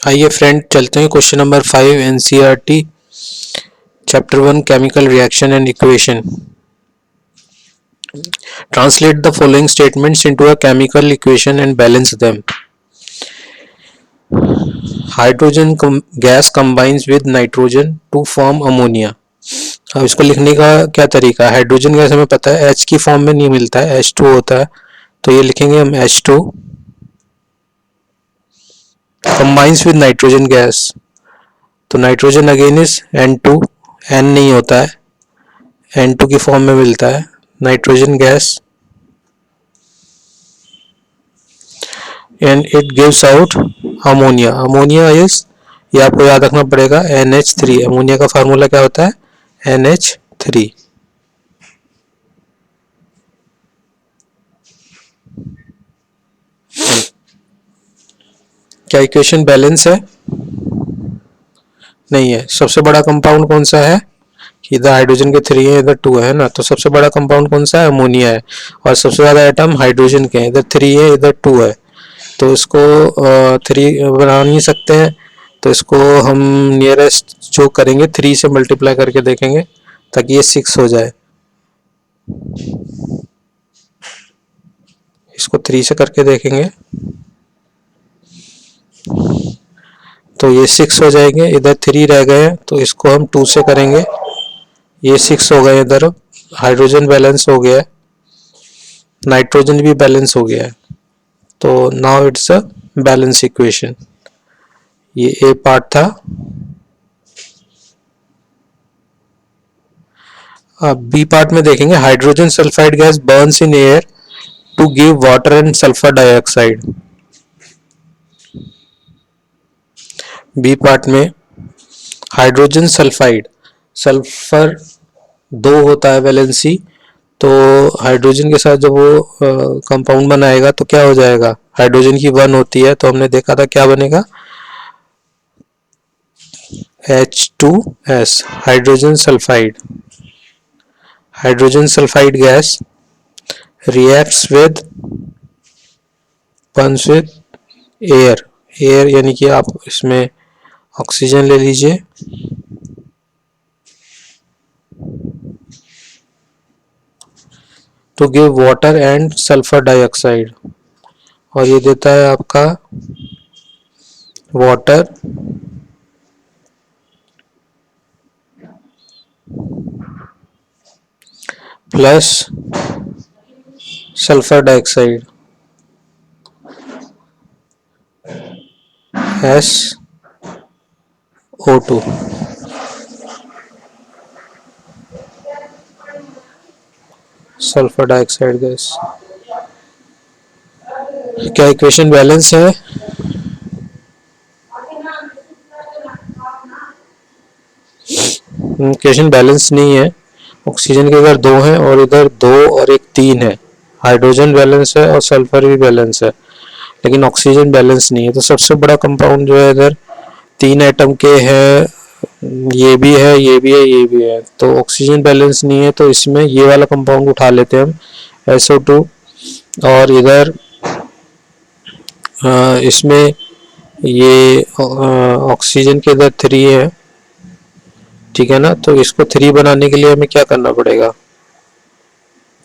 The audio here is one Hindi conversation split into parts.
आइए फ्रेंड चलते हैं question number 5 NCERT chapter 1 chemical reaction and equation. Translate the following statements into a chemical equation and balance them. Hydrogen gas combines with nitrogen to form ammonia. अब इसको लिखने का क्या तरीका है? हाइड्रोजन गैस हमें पता है H की फॉर्म में नहीं मिलता है, H2 होता है, तो ये लिखेंगे हम H2 combines with nitrogen gas. तो nitrogen again is N2, N नहीं होता है, N2 की फॉर्म में मिलता है nitrogen gas, and it gives out ammonia. Ammonia is, ये आपको याद रखना पड़ेगा, NH3। अमोनिया का फार्मूला क्या होता है? NH3। क्या इक्वेशन बैलेंस है? नहीं है। सबसे बड़ा कंपाउंड कौन सा है? इधर हाइड्रोजन के 3 है, इधर 2 है ना, तो सबसे बड़ा कंपाउंड कौन सा है? अमोनिया है। और सबसे ज्यादा एटम हाइड्रोजन के हैं, इधर 3 है, इधर 2 है, तो इसको 3 बना नहीं सकते हैं, तो इसको हम नियरेस्ट जो करेंगे 3 से मल्टीप्लाई करके देखेंगे ताकि ये 6 हो जाए। इसको 3 से करके देखेंगे तो ये 6 हो जाएंगे, इधर 3 रह गए हैं, तो इसको हम 2 से करेंगे, ये 6 हो गए। इधर हाइड्रोजन बैलेंस हो गया है, नाइट्रोजन भी बैलेंस हो गया है, तो now it's a balance equation. ये ए पार्ट था। अब बी पार्ट में देखेंगे, hydrogen sulphide gas burns in air to give water and sulphur dioxide. B part में हाइड्रोजन सल्फाइड, सल्फर 2 होता है वैलेंसी, तो हाइड्रोजन के साथ जब वो कंपाउंड बनाएगा तो क्या हो जाएगा? हाइड्रोजन की 1 होती है, तो हमने देखा था क्या बनेगा? H2S, hydrogen sulphide. Hydrogen sulphide gas reacts with, burns with air. Air यानी कि आप इसमें ऑक्सीजन ले लीजिए, to give water and sulphur dioxide, और ये देता है आपका water plus sulphur dioxide SO2। Sulphur dioxide gas. क्या इक्वेशन बैलेंस है? इक्वेशन बैलेंस नहीं है। ऑक्सीजन के इधर 2 हैं और इधर 2 और एक 3 है। हाइड्रोजन बैलेंस है और सल्फर भी बैलेंस है, लेकिन ऑक्सीजन बैलेंस नहीं है। तो सबसे बड़ा कंपाउंड जो है इधर 3 एटम के है, ये भी है, ये भी है, ये भी है, तो ऑक्सीजन बैलेंस नहीं है, तो इसमें ये वाला कंपाउंड उठा लेते हैं हम, SO2। और इधर इसमें ये ऑक्सीजन के इधर 3 है, ठीक है ना, तो इसको 3 बनाने के लिए हमें क्या करना पड़ेगा?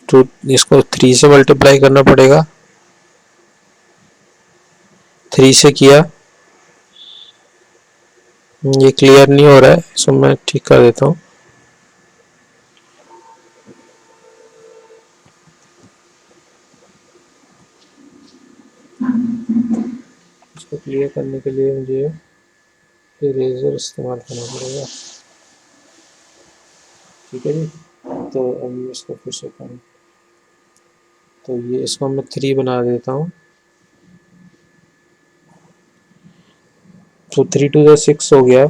तो इसको 3 से मल्टीप्लाई करना पड़ेगा। 3 से किया, ये क्लियर नहीं हो रहा है, इसको मैं ठीक कर देता हूँ। इसको क्लियर करने के लिए मुझे इरेजर इस्तेमाल करना पड़ेगा, ठीक है जी। तो अब इसको फिर से करें, तो ये इसको मैं 3 बना देता हूँ, तो 3 to the 6 हो गया।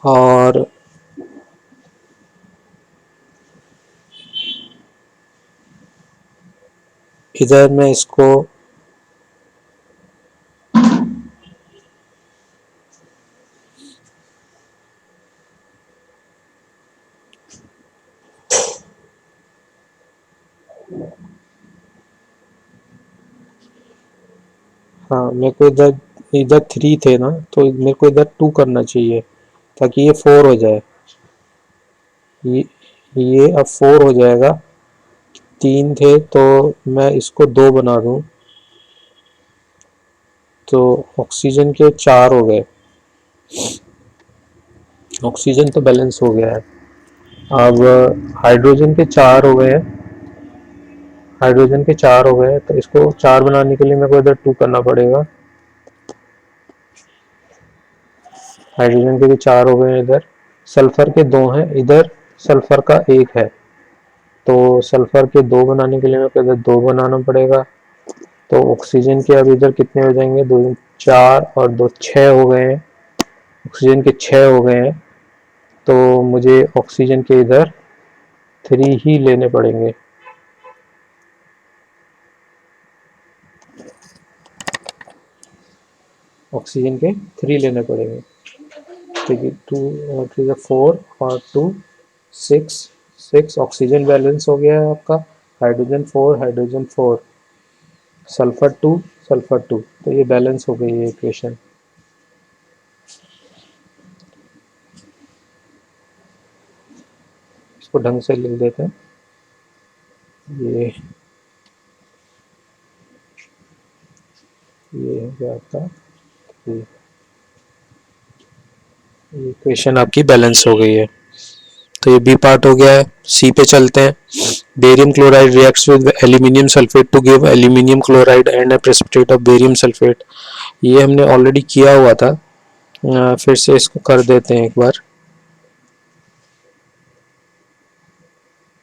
और इधर मैं इसको हाँ, मेरे को इधर इधर 3 थे ना, तो मेरे को इधर 2 करना चाहिए ताकि ये 4 हो जाए। ये ये अब 4 हो जाएगा। 3 थे तो मैं इसको 2 बना दूं, तो ऑक्सीजन के 4 हो गए। ऑक्सीजन तो बैलेंस हो गया है। अब हाइड्रोजन के 4 हो गए हैं। हाइड्रोजन के 4 हो गए, तो इसको 4 बनाने के लिए मेरे को इधर 2 करना पड़ेगा। हाइड्रोजन के भी 4 हो गए हैं इधर। सल्फर के 2 हैं इधर, सल्फर का 1 है, तो सल्फर के 2 बनाने के लिए मेरे को इधर 2 बनाना पड़ेगा। तो ऑक्सीजन के अब इधर कितने हो जाएंगे, 2 4 और 2 6 हो गए हैं। ऑक्सीजन के 6 हो गए हैं, तो मुझे ऑक्सीजन के इधर 3 ही लेने पड़ेंगे। ऑक्सीजन के 3 लेने पड़ेंगे। ठीक है, 2 और 3 4 और 2 6 6। ऑक्सीजन बैलेंस हो गया है आपका। हाइड्रोजन 4 हाइड्रोजन 4, सल्फर 2 सल्फर 2, तो ये बैलेंस हो गई है इक्वेशन। इसको ढंग से लिख देते हैं। ये हो गया आपका, ये इक्वेशन आपकी बैलेंस हो गई है। तो ये बी पार्ट हो गया है। सी पे चलते हैं। Barium chloride reacts with aluminium sulphate to give aluminium chloride and a precipitate of barium sulphate. ये हमने ऑलरेडी किया हुआ था, फिर से इसको कर देते हैं एक बार।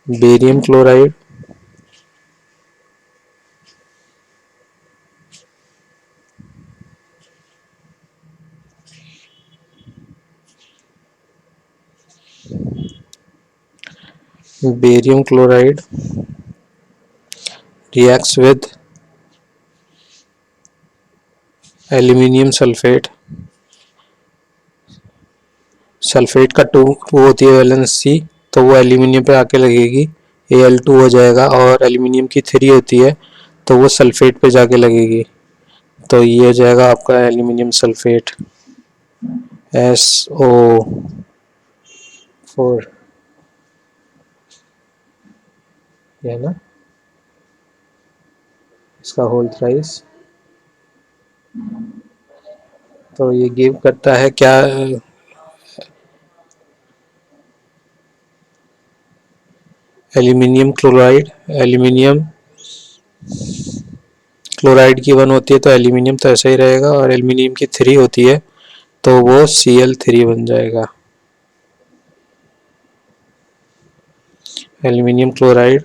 Barium chloride barium chloride reacts with aluminium sulphate. Sulphate का 2 होती है वैलेंसी, तो वो एल्यूमिनियम पे आके लगेगी, Al2 हो जाएगा। और एल्यूमिनियम की 3 होती है, तो वो सल्फेट पे जाके लगेगी, तो ये हो जाएगा आपका एल्यूमिनियम सल्फेट SO4, है ना, इसका होल थ्राइस। तो ये गिव करता है क्या, एल्यूमिनियम क्लोराइड। एल्यूमिनियम क्लोराइड की 1 होती है, तो एल्यूमिनियम तो ऐसा ही रहेगा, और एल्यूमिनियम की 3 होती है, तो वो Cl3 बन जाएगा। एल्यूमिनियम क्लोराइड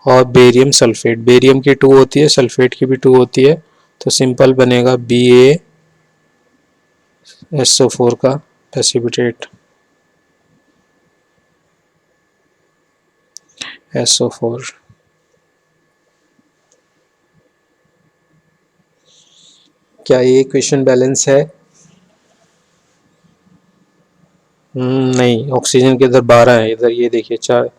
और बेरियम सल्फेट, बेरियम की 2 होती है, सल्फेट की भी 2 होती है, तो सिंपल बनेगा BaSO4 का प्रेसिपिटेट SO4। क्या ये इक्वेशन बैलेंस है? नहीं, ऑक्सीजन के इधर 12 है, इधर ये देखिए 4,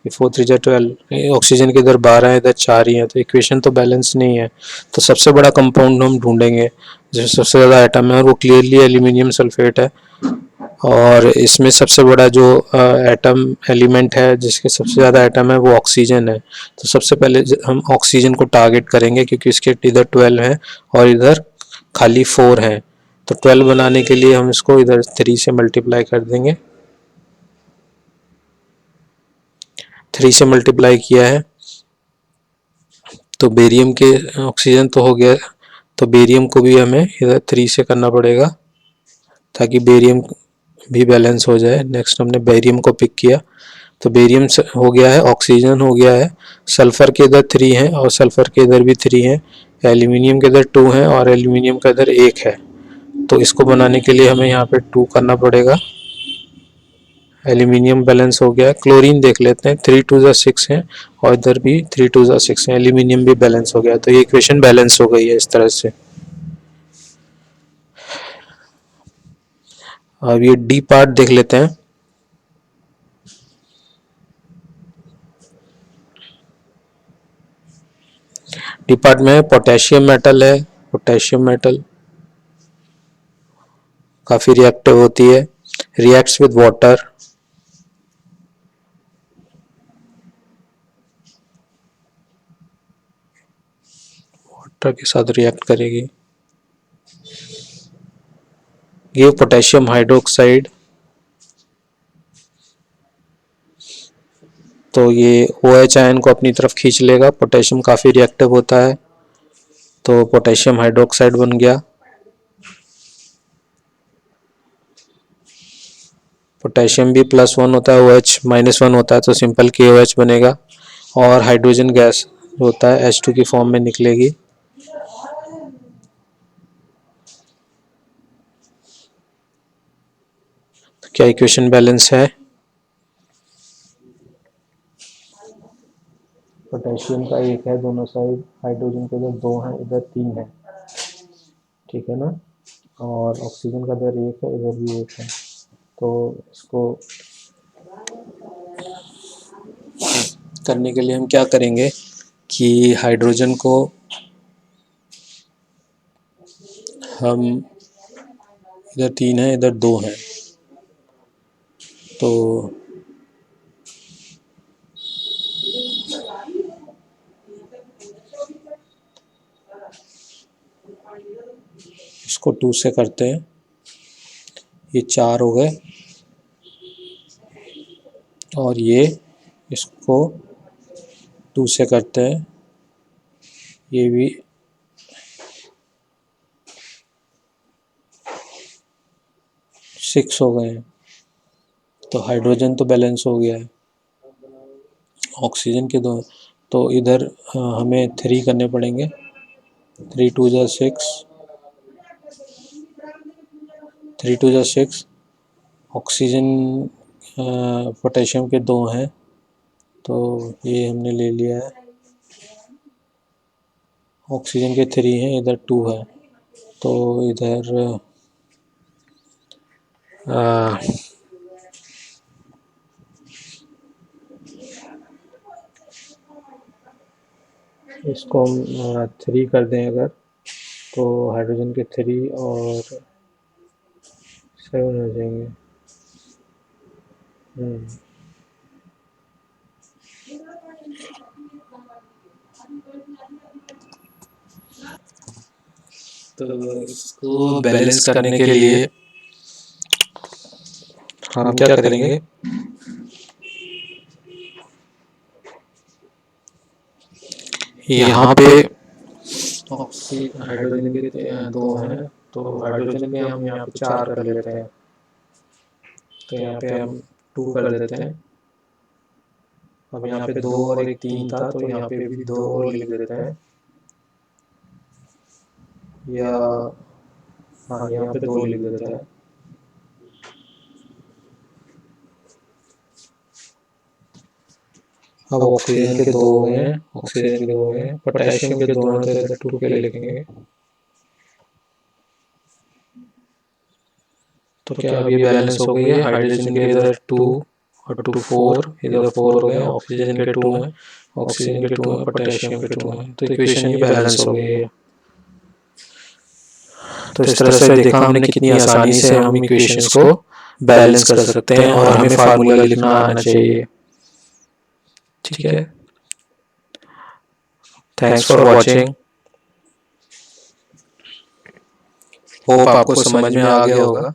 4 3 जा 12, ऑक्सीजन के इधर 12 है, इधर 4 ही है, तो इक्वेशन तो बैलेंस नहीं है। तो सबसे बड़ा कंपाउंड हम ढूंढेंगे जिसमें सबसे ज़्यादा एटम है, और वो क्लियरली एल्यूमिनियम सल्फेट है। और इसमें सबसे बड़ा जो एटम एलिमेंट है जिसके सबसे ज़्यादा एटम है वो ऑक्सीजन है। तो सबसे पहले हम ऑक्सीजन को टारगेट करेंगे, क्योंकि इसके इधर 12 है और इधर खाली 4 है। तो 12 बनाने के लिए हम इसको इधर 3 से मल्टीप्लाई कर देंगे। 3 से मल्टीप्लाई किया है तो बेरियम के, ऑक्सीजन तो हो गया, तो बेरियम को भी हमें इधर 3 से करना पड़ेगा ताकि बेरियम भी बैलेंस हो जाए। नेक्स्ट हमने बेरियम को पिक किया, तो बेरियम हो गया है, ऑक्सीजन हो गया है, सल्फर के इधर 3 हैं और सल्फर के इधर भी 3 हैं, एल्यूमिनियम के इधर 2 हैं और एल्यूमिनियम का इधर 1 है। तो इसको बनाने के लिए हमें यहाँ पे 2 करना पड़ेगा। एल्यूमिनियम बैलेंस हो गया। क्लोरीन देख लेते हैं, 3 2 जा 6 है और इधर भी 3 2 जा 6 है, एल्यूमिनियम भी बैलेंस हो गया। तो ये इक्वेशन बैलेंस हो गई है इस तरह से। अब ये डी पार्ट देख लेते हैं। डी पार्ट में पोटेशियम मेटल है, पोटेशियम मेटल काफ़ी रिएक्टिव होती है, रिएक्ट्स विद वाटर, वाटर के साथ रिएक्ट करेगी, गिव पोटेशियम हाइड्रोक्साइड। तो ये OH आयन को अपनी तरफ खींच लेगा, पोटेशियम काफ़ी रिएक्टिव होता है तो पोटेशियम हाइड्रोक्साइड बन गया। पोटेशियम भी +1 होता है, OH -1 होता है तो सिंपल KOH बनेगा और हाइड्रोजन गैस होता है H2 की फॉर्म में निकलेगी। क्या इक्वेशन बैलेंस है? पोटेशियम का 1 है दोनों साइड, हाइड्रोजन के इधर 2 हैं, इधर 3 है, ठीक है ना, और ऑक्सीजन का इधर 1 है, इधर भी 1 है। तो इसको करने के लिए हम क्या करेंगे कि हाइड्रोजन को हम, इधर 3 है, इधर 2 है, तो इसको 2 से करते हैं, ये 4 हो गए, और ये इसको 2 से करते हैं, ये भी 6 हो गए हैं। तो हाइड्रोजन तो बैलेंस हो गया है, ऑक्सीजन के 2, तो इधर हमें 3 करने पड़ेंगे, 3 2 = 6, 3 2 = 6। ऑक्सीजन पोटेशियम के 2 हैं तो ये हमने ले लिया है, ऑक्सीजन के 3 हैं, इधर 2 है, तो इधर इसको हम 3 कर दें अगर, तो हाइड्रोजन के 3 और 7 हो जाएंगे। तो इसको बैलेंस करने के लिए हम क्या करेंगे, यहाँ पे हाइड्रोजन के 2 हैं तो हाइड्रोजन के हम यहाँ पे 4 कर लेते हैं, तो यहाँ पे हम 2 कर देते हैं। अब यहाँ पे 2 और 1 3 था तो यहाँ पे भी 2 और लिख देते हैं, या हाँ यहाँ पे 2 लिख देते हैं। अब ऑक्सीजन के 2 हो गए हैं, ऑक्सीजन के 2 हो गए हैं, पोटेशियम के 2 हैं तो इधर 2 के लिखेंगे। तो क्या अब ये बैलेंस हो गई है, हाइड्रोजन के इधर 2 और 2 4, इधर 4 हो गए, ऑक्सीजन के 2 हैं, ऑक्सीजन के 2 हैं, पोटेशियम के 2 हैं, तो इक्वेशन ये बैलेंस हो गई है। तो इस तरह से देखा हमने कितनी आसानी से हम इक्वेशंस को बैलेंस कर सकते हैं और हमें फार्मूला लिखना आना चाहिए, ठीक है। थैंक्स फॉर वॉचिंग, होप आपको समझ में आ गया होगा।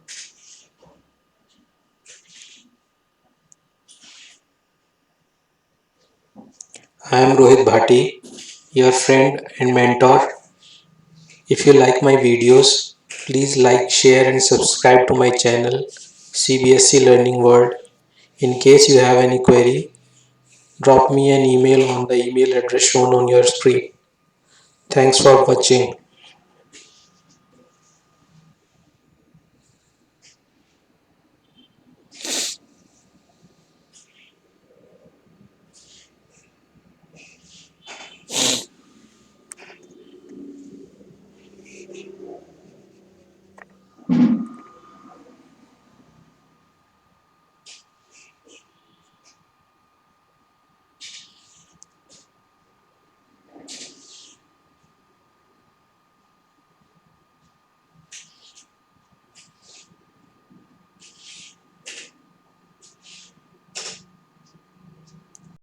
I am Rohit Bhati, your friend and mentor. If you like my videos, please like, share and subscribe to my channel CBSE Learning World. In case you have any query, drop me an email on the email address shown on your screen. Thanks for watching.